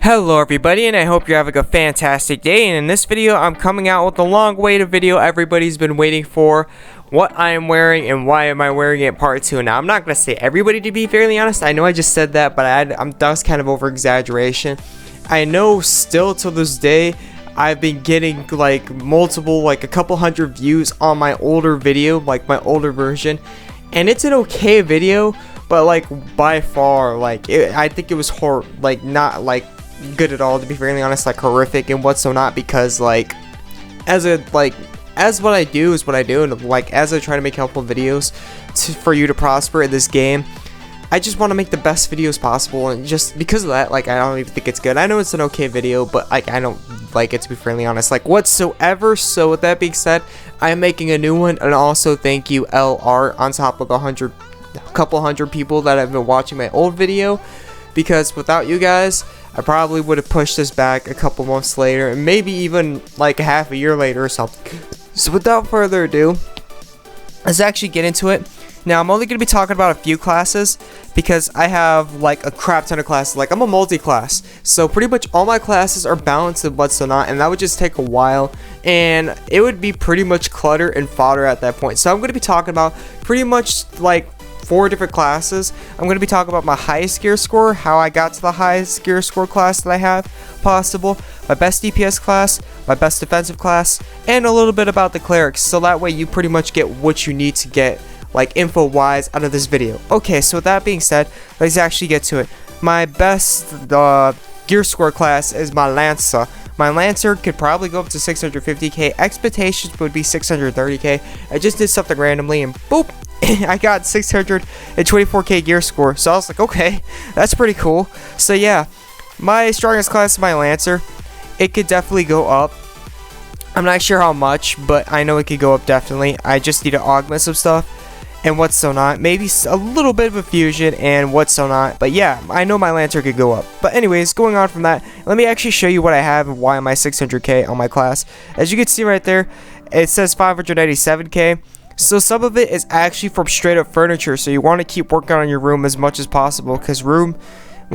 Hello everybody, and I hope you're having a fantastic day. And in this video I'm coming out with a long-awaited video everybody's been waiting for, what I am wearing and why am I wearing it, part 2. Now I'm not going to say everybody, to be fairly honest. I know I just said that, but that was kind of over exaggeration. I know still to this day I've been getting like multiple, like a couple hundred views on my older video, like my older version, and it's an okay video, but like by far, like I think it was not like good at all, to be fairly honest, like horrific and what so not, because like as what I do is what I do, and like as I try to make helpful videos for you to prosper in this game, I just want to make the best videos possible, and just because of that, like I don't even think it's good. I know it's an okay video, but like I don't like it, to be fairly honest, like whatsoever. So with that being said, I am making a new one, and also thank you LR on top of a couple hundred people that have been watching my old video, because without you guys I probably would have pushed this back a couple months later, and maybe even like a half a year later or something. So without further ado, let's actually get into it. Now I'm only going to be talking about a few classes, because I have like a crap ton of classes. Like I'm a multi-class, so pretty much all my classes are balanced and what's so not, and that would just take a while, and it would be pretty much clutter and fodder at that point. So I'm going to be talking about pretty much like 4 different classes. I'm going to be talking about my highest gear score, how I got to the highest gear score class that I have possible, my best DPS class, my best defensive class, and a little bit about the Clerics, so that way you pretty much get what you need to get, like info wise, out of this video. Okay, so with that being said, let's actually get to it. My best gear score class is my Lancer. My Lancer could probably go up to 650k. Expectations would be 630k. I just did something randomly and boop, I got 624k gear score. So I was like, okay, that's pretty cool. So yeah, my strongest class is my Lancer. It could definitely go up. I'm not sure how much, but I know it could go up definitely. I just need to augment some stuff and what's so not, maybe a little bit of a fusion and what's so not, but yeah, I know my Lancer could go up. But anyways, going on from that, let me actually show you what I have and why am I 600k on my class. As you can see right there, it says 597k. So some of it is actually from straight up furniture, so you want to keep working on your room as much as possible, because when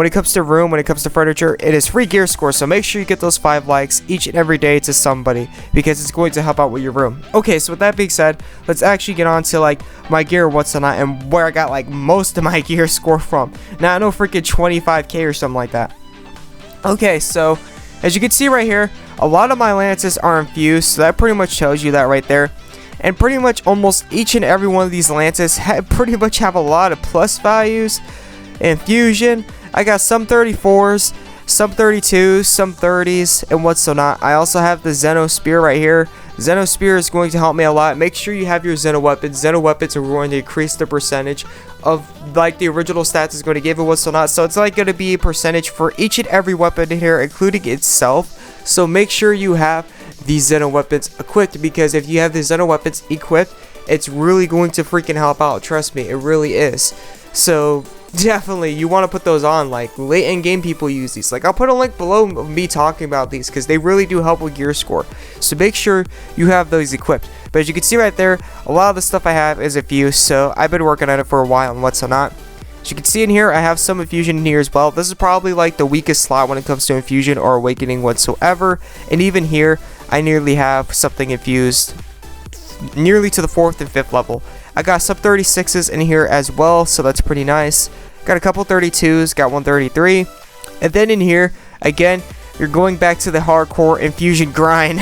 it comes to furniture, it is free gear score. So make sure you get those 5 likes each and every day to somebody, because it's going to help out with your room. Okay, so with that being said, let's actually get on to like my gear, what's not, and where I got like most of my gear score from. Now I know freaking 25k or something like that. Okay, so as you can see right here, a lot of my lances are infused, so that pretty much tells you that right there. And pretty much almost each and every one of these lances pretty much have a lot of plus values. Infusion, I got some 34s, some 32s, some 30s, and what's so not. I also have the Xeno Spear right here. Xeno Spear is going to help me a lot. Make sure you have your Xeno weapons. Xeno weapons are going to increase the percentage of like the original stats is going to give it, what's so not. So it's like going to be a percentage for each and every weapon in here, including itself. So make sure you have these Xeno weapons equipped, because if you have the Xeno weapons equipped, it's really going to freaking help out. Trust me, it really is. So definitely you want to put those on. Like late in game people use these. Like I'll put a link below of me talking about these, because they really do help with gear score. So make sure you have those equipped. But as you can see right there, a lot of the stuff I have is infused, so I've been working on it for a while and what's so not. As you can see in here, I have some infusion in here as well. This is probably like the weakest slot when it comes to infusion or awakening whatsoever. And even here, I nearly have something infused nearly to the 4th and 5th level. I got some 36s in here as well, so that's pretty nice. Got a couple 32s, got 133. And then in here, again, you're going back to the hardcore infusion grind.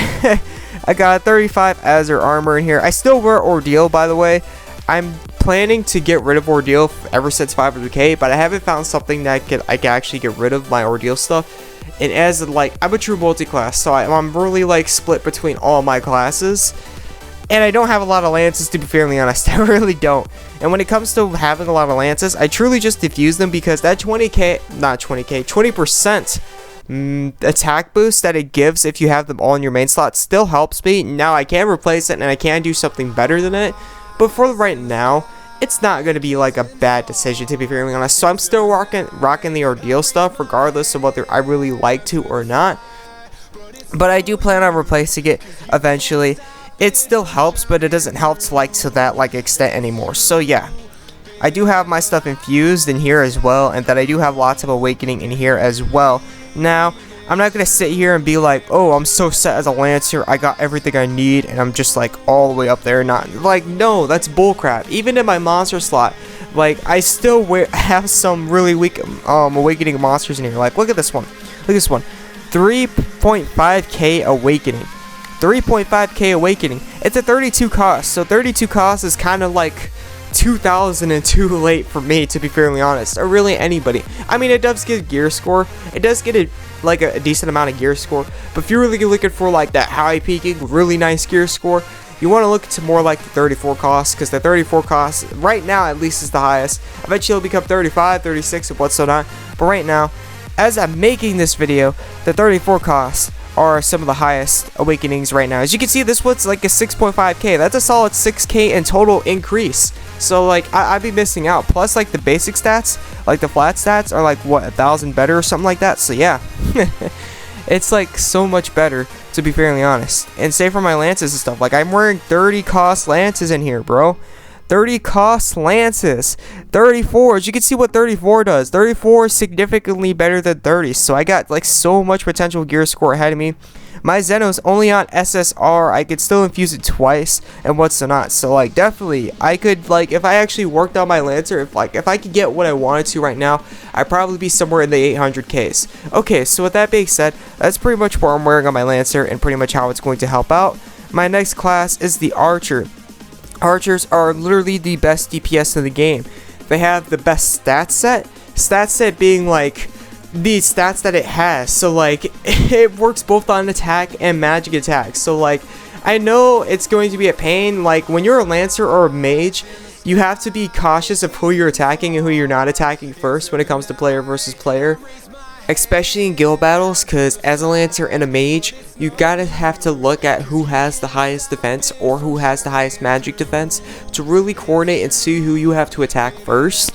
I got a 35 Azure armor in here. I still wear Ordeal, by the way. I'm planning to get rid of Ordeal ever since 500k, but I haven't found something that I can actually get rid of my Ordeal stuff. And as like, I'm a true multi-class, so I'm really like split between all my classes, and I don't have a lot of lances, to be fairly honest. I really don't. And when it comes to having a lot of lances, I truly just diffuse them, because that 20% attack boost that it gives if you have them all in your main slot still helps me. Now I can replace it and I can do something better than it, but for right now, it's not going to be like a bad decision, to be fairly honest. So I'm still rocking the Ordeal stuff, regardless of whether I really like to or not. But I do plan on replacing it eventually. It still helps, but it doesn't help to that like extent anymore. So yeah, I do have my stuff infused in here as well, and that I do have lots of awakening in here as well. Now, I'm not going to sit here and be like, oh, I'm so set as a Lancer, I got everything I need, and I'm just like all the way up there. Not like, no, that's bullcrap. Even in my monster slot, like, I still have some really weak awakening monsters in here. Like, look at this one. Look at this one. 3.5k awakening. 3.5k awakening. It's a 32 cost, so 32 cost is kind of like 2002 late for me, to be fairly honest, or really anybody. I mean, it does get gear score. It does get like a decent amount of gear score, but if you're really looking for like that high peaking, really nice gear score, you want to look to more like the 34 cost, because the 34 cost right now at least is the highest. Eventually it'll become 35, 36, and what's so not. But right now, as I'm making this video, the 34 costs are some of the highest awakenings right now. As you can see, this one's like a 6.5k. That's a solid 6k in total increase. So like I'd be missing out. Plus like the basic stats, like the flat stats, are like what, 1,000 better or something like that. So yeah, it's like so much better, to be fairly honest. And say for my lances and stuff, like I'm wearing 30 cost lances in here, bro. 30 cost lances. 34, as you can see what 34 does. 34 is significantly better than 30. So I got like so much potential gear score ahead of me. My Zeno's only on SSR. I could still infuse it twice and what's so not. So like definitely I could, like, if I actually worked on my Lancer, if I could get what I wanted to right now, I'd probably be somewhere in the 800Ks. Okay, so with that being said, that's pretty much what I'm wearing on my Lancer and pretty much how it's going to help out. My next class is the Archer. Archers are literally the best DPS in the game. They have the best stat set being like the stats that it has. So like it works both on attack and magic attack. So like I know it's going to be a pain. Like when you're a Lancer or a Mage, you have to be cautious of who you're attacking and who you're not attacking first when it comes to player versus player. Especially in guild battles, because as a Lancer and a Mage, you gotta have to look at who has the highest defense or who has the highest magic defense to really coordinate and see who you have to attack first,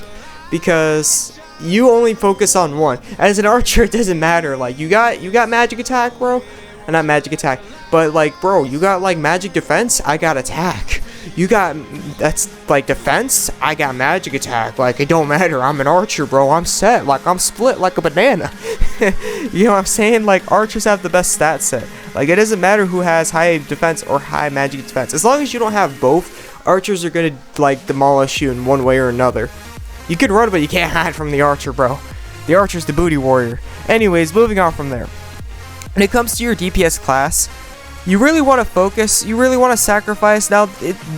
because you only focus on one. As an Archer, it doesn't matter. Like you got magic attack, bro, and not magic attack, but like, bro, you got like magic defense, I got attack. You got, that's like defense, I got magic attack. Like it don't matter, I'm an Archer, bro. I'm set, like I'm split like a banana. You know what I'm saying? Like Archers have the best stat set. Like it doesn't matter who has high defense or high magic defense. As long as you don't have both, Archers are gonna like demolish you in one way or another. You can run, but you can't hide from the Archer, bro. The Archer's the booty warrior. Anyways, moving on from there. When it comes to your DPS class, you really want to focus, you really want to sacrifice. Now,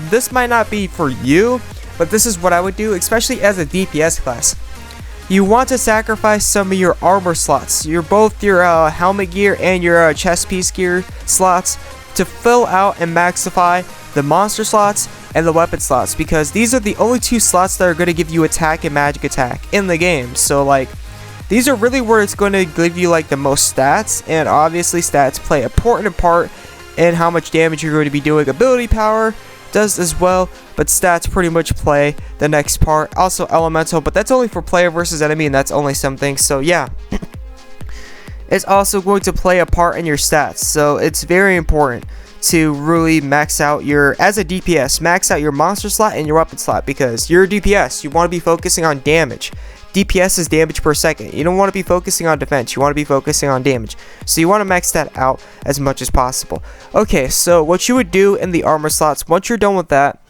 this might not be for you, but this is what I would do, especially as a DPS class. You want to sacrifice some of your armor slots, both your helmet gear and your chest piece gear slots, to fill out and maxify the monster slots and the weapon slots, because these are the only two slots that are going to give you attack and magic attack in the game. So like, these are really where it's going to give you like the most stats, and obviously stats play an important part in how much damage you're going to be doing. Ability power does as well, but stats pretty much play the next part. Also elemental, but that's only for player versus enemy, and that's only something. So yeah, it's also going to play a part in your stats. So it's very important to really max out your, as a DPS, max out your monster slot and your weapon slot, because you're a DPS, you want to be focusing on damage. DPS is damage per second. You don't want to be focusing on defense, you want to be focusing on damage. So you want to max that out as much as possible. Okay, so what you would do in the armor slots, once you're done with that,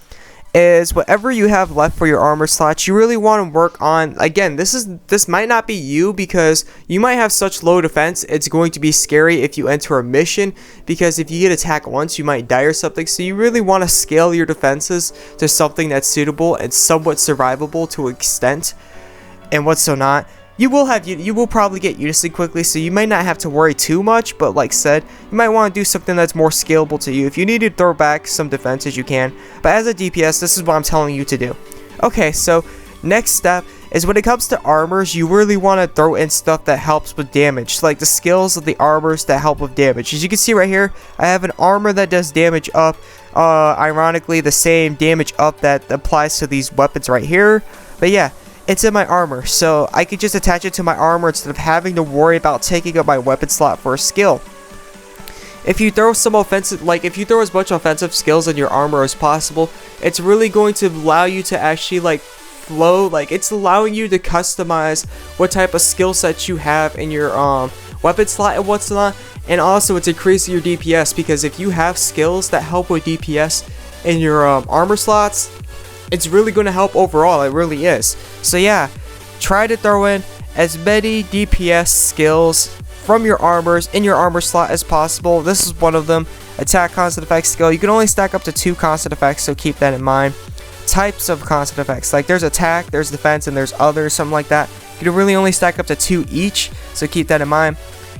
is whatever you have left for your armor slots, you really want to work on, again, this might not be you, because you might have such low defense, it's going to be scary if you enter a mission, because if you get attacked once, you might die or something. So you really want to scale your defenses to something that's suitable and somewhat survivable to an extent. And what's so not, you will probably get Unison quickly, so you might not have to worry too much. But like said, you might want to do something that's more scalable to you. If you need to throw back some defenses, you can, but as a DPS, this is what I'm telling you to do. Okay, so next step is, when it comes to armors, you really want to throw in stuff that helps with damage, like the skills of the armors that help with damage. As you can see right here, I have an armor that does damage up, ironically the same damage up that applies to these weapons right here. But yeah, it's in my armor, so I could just attach it to my armor instead of having to worry about taking up my weapon slot for a skill. If you throw some offensive, like if you throw as much offensive skills in your armor as possible, it's really going to allow you to actually like flow, like it's allowing you to customize what type of skill sets you have in your weapon slot and what's not. And also it's increasing your DPS, because if you have skills that help with DPS in your armor slots, it's really going to help overall. It really is. So yeah, try to throw in as many DPS skills from your armors in your armor slot as possible. This is one of them. Attack constant effects skill. You can only stack up to 2 constant effects, so keep that in mind. Types of constant effects, like there's attack, there's defense, and there's others, something like that. You can really only stack up to 2 each, so keep that in mind.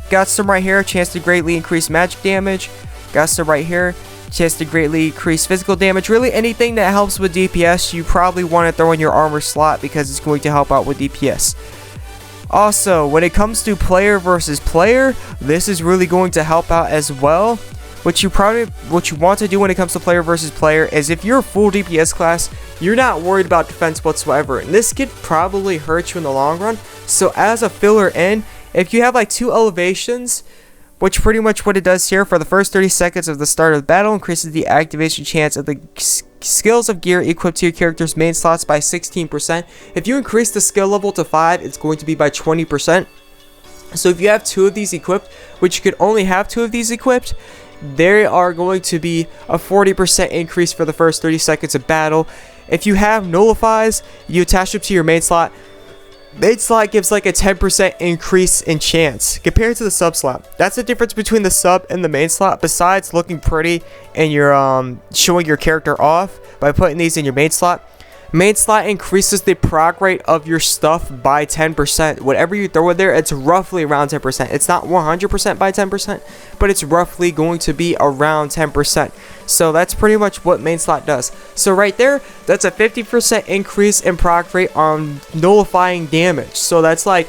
Got some right here, chance to greatly increase magic damage. Got some right here, chance to greatly increase physical damage. Really anything that helps with DPS, you probably want to throw in your armor slot, because it's going to help out with DPS. Also, when it comes to player versus player, this is really going to help out as well. What you want to do when it comes to player versus player is, if you're a full DPS class, you're not worried about defense whatsoever, and this could probably hurt you in the long run. So as a filler in, if you have like 2 elevations, which pretty much what it does here, for the first 30 seconds of the start of the battle, increases the activation chance of the skills of gear equipped to your character's main slots by 16%. If you increase the skill level to 5, it's going to be by 20%. So if you have 2 of these equipped, which you could only have 2 of these equipped, there are going to be a 40% increase for the first 30 seconds of battle. If you have nullifies, you attach them to your main slot. Main slot gives like a 10% increase in chance compared to the sub slot. That's the difference between the sub and the main slot, besides looking pretty and you're showing your character off by putting these in your main slot. Main slot increases the proc rate of your stuff by 10%. Whatever you throw in there, it's roughly around 10%. It's not 100% by 10%, but it's roughly going to be around 10%. So that's pretty much what main slot does. So right there, that's a 50% increase in proc rate on nullifying damage. So that's like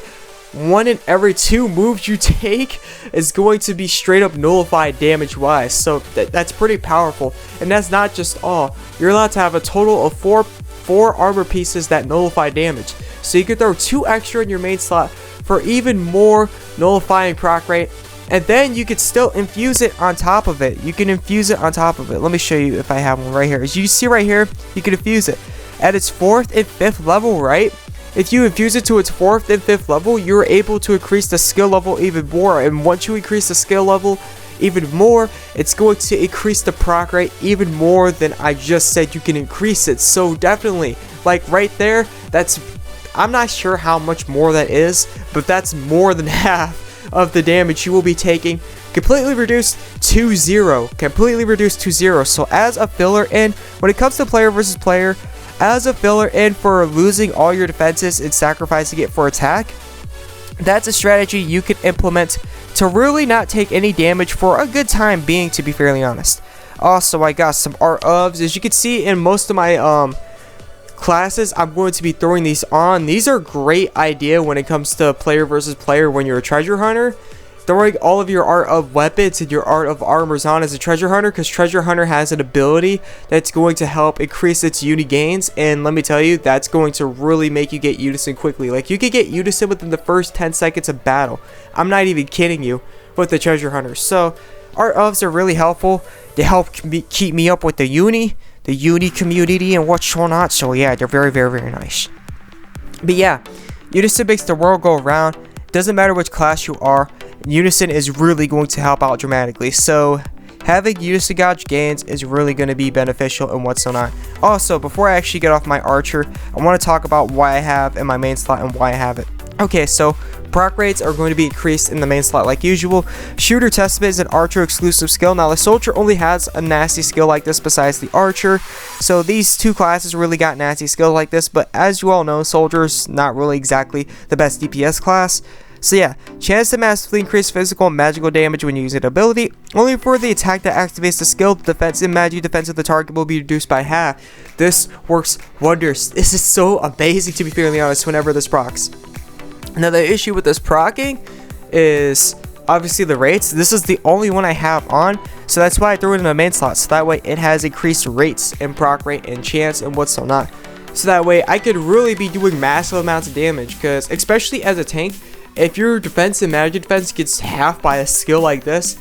1 in every 2 moves you take is going to be straight up nullified damage wise. So that's pretty powerful. And that's not just all. You're allowed to have a total of 4 armor pieces that nullify damage. So you could throw 2 extra in your main slot for even more nullifying proc rate. And then you could still infuse it on top of it. You can infuse it on top of it. Let me show you if I have one right here. As you see right here, you can infuse it at its 4th and 5th level, right? If you infuse it to its 4th and 5th level, you're able to increase the skill level even more. And once you increase the skill level even more, it's going to increase the proc rate even more than I just said you can increase it. So definitely, like right there, that's, I'm not sure how much more that is, but that's more than half of the damage you will be taking, completely reduced to 0. Completely reduced to 0. So as a filler in, when it comes to player versus player, as a filler in for losing all your defenses and sacrificing it for attack, that's a strategy you can implement to really not take any damage for a good time being, to be fairly honest. Also, I got some art ofs. As you can see in most of my classes, I'm going to be throwing these on. These are a great idea when it comes to player versus player when you're a treasure hunter. Throwing all of your art of weapons and your art of armors on as a treasure hunter, because treasure hunter has an ability that's going to help increase its uni gains, and let me tell you, that's going to really make you get Unison quickly. Like, you could get Unison within the first 10 seconds of battle. I'm not even kidding you with the treasure hunter. So art ofs are really helpful. They help keep me up with the uni community and whatnot. So yeah, they're very, very, very nice. But yeah, Unison makes the world go around. Doesn't matter which class you are, Unison is really going to help out dramatically. So having Unison gauge gains is really going to be beneficial and what's not. Also, before I actually get off my archer, I want to talk about why I have in my main slot and why I have it. Okay, so proc rates are going to be increased in the main slot like usual. Shooter Testament is an archer exclusive skill. Now the soldier only has a nasty skill like this besides the archer. So these 2 classes really got nasty skills like this, but as you all know, soldier's not really exactly the best DPS class. So yeah, chance to massively increase physical and magical damage when you use an ability. Only for the attack that activates the skill, the defense and magic defense of the target will be reduced by half. This works wonders. This is so amazing, to be fairly honest, whenever this procs. Now the issue with this procking is obviously the rates. This is the only one I have on, so that's why I threw it in the main slot, so that way it has increased rates and proc rate and chance and what's not. So that way I could really be doing massive amounts of damage, because especially as a tank, if your defense and magic defense gets half by a skill like this,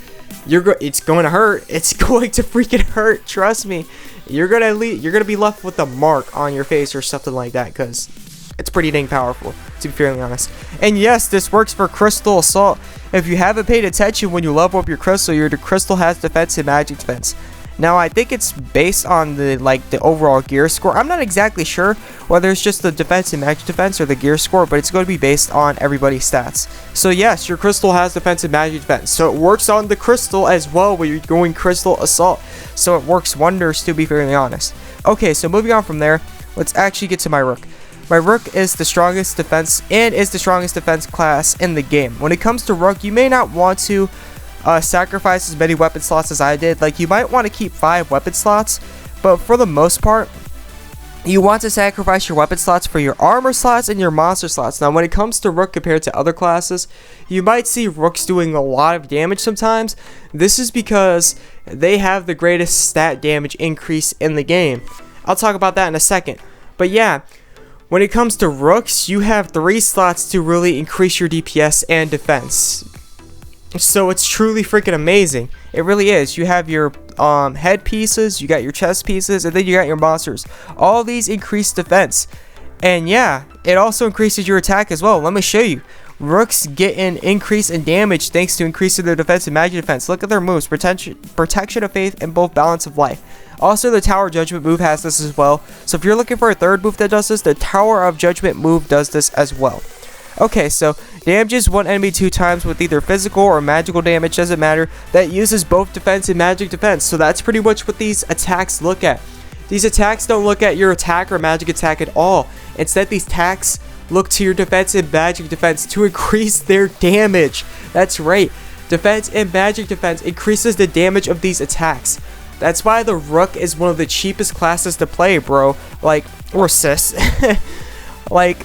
it's going to hurt. It's going to freaking hurt. Trust me. You're gonna be left with a mark on your face or something like that, because it's pretty dang powerful, to be fairly honest. And yes, this works for Crystal Assault. If you haven't paid attention, when you level up your crystal has defense and magic defense. Now, I think it's based on the overall gear score. I'm not exactly sure whether it's just the defense and magic defense or the gear score, but it's going to be based on everybody's stats. So yes, your crystal has defense and magic defense. So it works on the crystal as well when you're going Crystal Assault. So it works wonders, to be fairly honest. Okay, so moving on from there, let's actually get to my Rook. My Rook is the strongest defense class in the game. When it comes to Rook, you may not want to sacrifice as many weapon slots as I did. Like, you might want to keep 5 weapon slots, but for the most part, you want to sacrifice your weapon slots for your armor slots and your monster slots. Now, when it comes to Rook compared to other classes, you might see Rooks doing a lot of damage sometimes. This is because they have the greatest stat damage increase in the game. I'll talk about that in a second. But yeah, when it comes to Rooks, you have 3 slots to really increase your DPS and defense. So it's truly freaking amazing. It really is. You have your head pieces, you got your chest pieces, and then you got your monsters. All these increase defense. And yeah, it also increases your attack as well. Let me show you. Rooks get an increase in damage thanks to increasing their defense and magic defense. Look at their moves. Protection of Faith and both Balance of Life. Also, the Tower of Judgment move has this as well. So if you're looking for a third move that does this, the Tower of Judgment move does this as well. Okay, so damages one enemy 2 times with either physical or magical damage, doesn't matter. That uses both defense and magic defense. So that's pretty much what these attacks look at. These attacks don't look at your attack or magic attack at all. Instead, these attacks look to your defense and magic defense to increase their damage. That's right. Defense and magic defense increases the damage of these attacks. That's why the Rook is one of the cheapest classes to play, bro. Like, or sis. Like,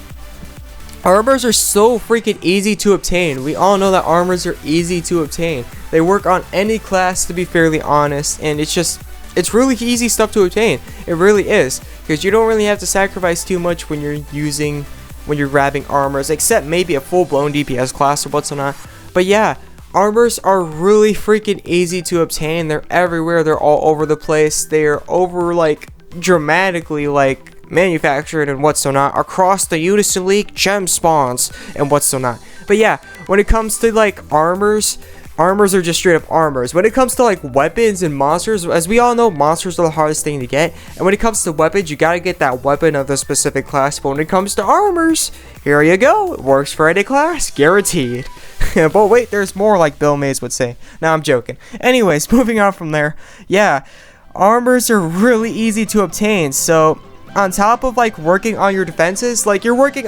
armors are so freaking easy to obtain. We all know that armors are easy to obtain. They work on any class, to be fairly honest, and it's really easy stuff to obtain. It really is, because you don't really have to sacrifice too much when you're grabbing armors, except maybe a full-blown DPS class or whatnot. But yeah, armors are really freaking easy to obtain. They're everywhere. They're all over the place. They're dramatically manufactured and what's so not across the Unison League gem spawns and what's so not. But yeah, when it comes to armors are just straight up armors. When it comes to weapons and monsters, as we all know, monsters are the hardest thing to get, and when it comes to weapons, you gotta get that weapon of the specific class. But when it comes to armors, here you go, it works for any class, guaranteed. But wait, there's more, like Bill Mays would say. Now I'm joking. Anyways, moving on from there, yeah, armors are really easy to obtain. So on top of working on your defenses, you're working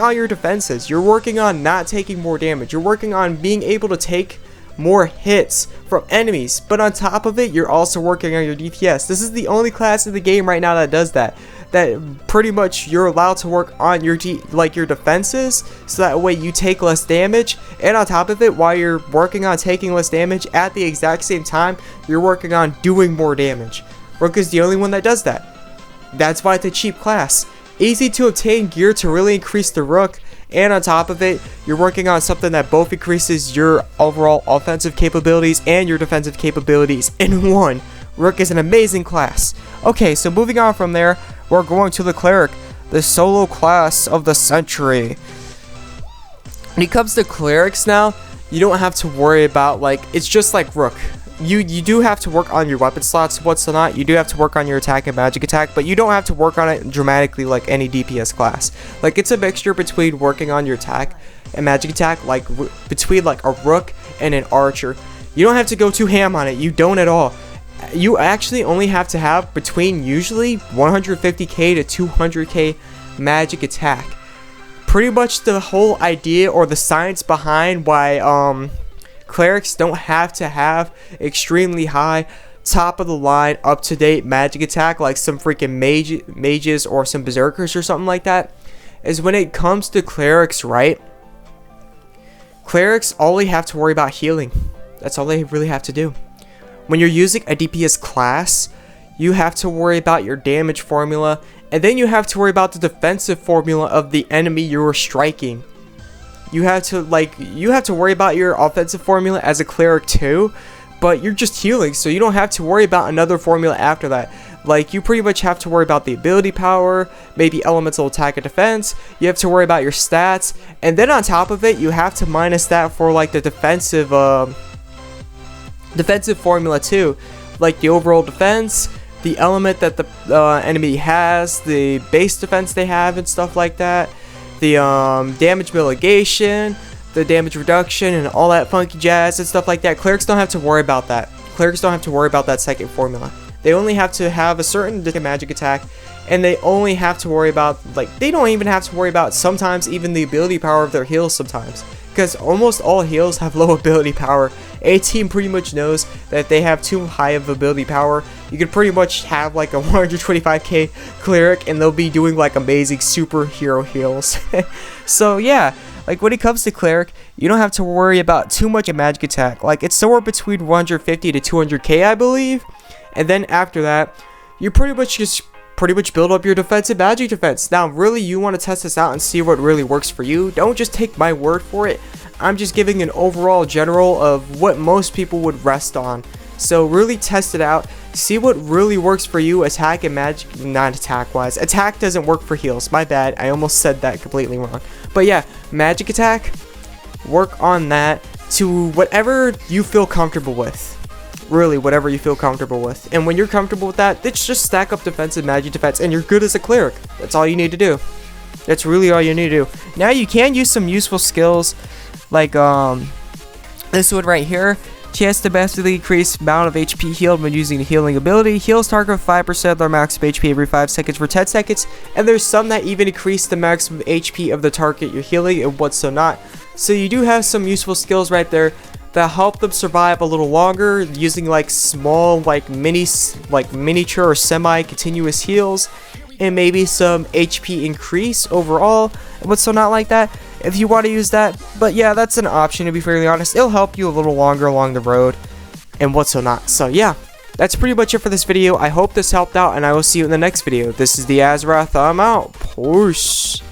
on not taking more damage, you're working on being able to take more hits from enemies, but on top of it, you're also working on your DPS. This is the only class in the game right now that does that. That pretty much you're allowed to work on your your defenses, so that way you take less damage, and on top of it, while you're working on taking less damage, at the exact same time, you're working on doing more damage. Rook is the only one that does that. That's why it's a cheap class. Easy to obtain gear to really increase the Rook, and on top of it, you're working on something that both increases your overall offensive capabilities and your defensive capabilities in one. Rook is an amazing class. Okay, so moving on from there, we're going to the Cleric, the solo class of the century. When it comes to Clerics now, you don't have to worry about, it's just like Rook. You do have to work on your weapon slots, what's not. You do have to work on your attack and magic attack, but you don't have to work on it dramatically like any DPS class. It's a mixture between working on your attack and magic attack, between a Rook and an Archer. You don't have to go too ham on it. You don't at all. You actually only have to have between usually 150k to 200k magic attack. Pretty much the whole idea or the science behind why Clerics don't have to have extremely high, top of the line, up to date magic attack like some freaking mages or some berserkers or something like that, is when it comes to Clerics, right? Clerics only have to worry about healing. That's all they really have to do. When you're using a DPS class, you have to worry about your damage formula, and then you have to worry about the defensive formula of the enemy you are striking. you have to worry about your offensive formula as a cleric too, but you're just healing, so you don't have to worry about another formula after that. Like, you pretty much have to worry about the ability power, maybe elemental attack and defense. You have to worry about your stats, and then on top of it, you have to minus that for like the defensive formula too, like the overall defense, the element that the enemy has, the base defense they have, and stuff like that. The damage mitigation, the damage reduction, and all that funky jazz and stuff like that. Clerics don't have to worry about that. Clerics don't have to worry about that second formula. They only have to have a certain magic attack, and they only have to worry about, like, they don't even have to worry about sometimes even the ability power of their heals sometimes, because almost all heals have low ability power. A team pretty much knows that if they have too high of ability power, you could pretty much have like a 125k cleric and they'll be doing like amazing superhero heals. So yeah, like when it comes to cleric, you don't have to worry about too much of magic attack. Like, it's somewhere between 150 to 200k, I believe. And then after that, you pretty much build up your defensive magic defense. Now, really, you want to test this out and see what really works for you. Don't just take my word for it. I'm just giving an overall general of what most people would rest on. So really test it out. See what really works for you, attack and magic, not attack wise. Attack doesn't work for heals. My bad. I almost said that completely wrong. But yeah, magic attack, work on that to whatever you feel comfortable with. Really, whatever you feel comfortable with. And when you're comfortable with that, let's just stack up defensive magic defense and you're good as a cleric. That's all you need to do. That's really all you need to do. Now you can use some useful skills like this one right here. Chance to massively increase amount of HP healed when using the healing ability. Heals target 5% of their maximum HP every 5 seconds for 10 seconds. And there's some that even increase the maximum HP of the target you're healing and what's so not. So you do have some useful skills right there that help them survive a little longer using like small miniature or semi-continuous heals and maybe some HP increase overall and what's so not like that if you want to use that. But yeah, that's an option, to be fairly honest. It'll help you a little longer along the road and what's so not. So yeah, that's pretty much it for this video. I hope this helped out and I will see you in the next video. This is the Azrath. I'm out. Peace.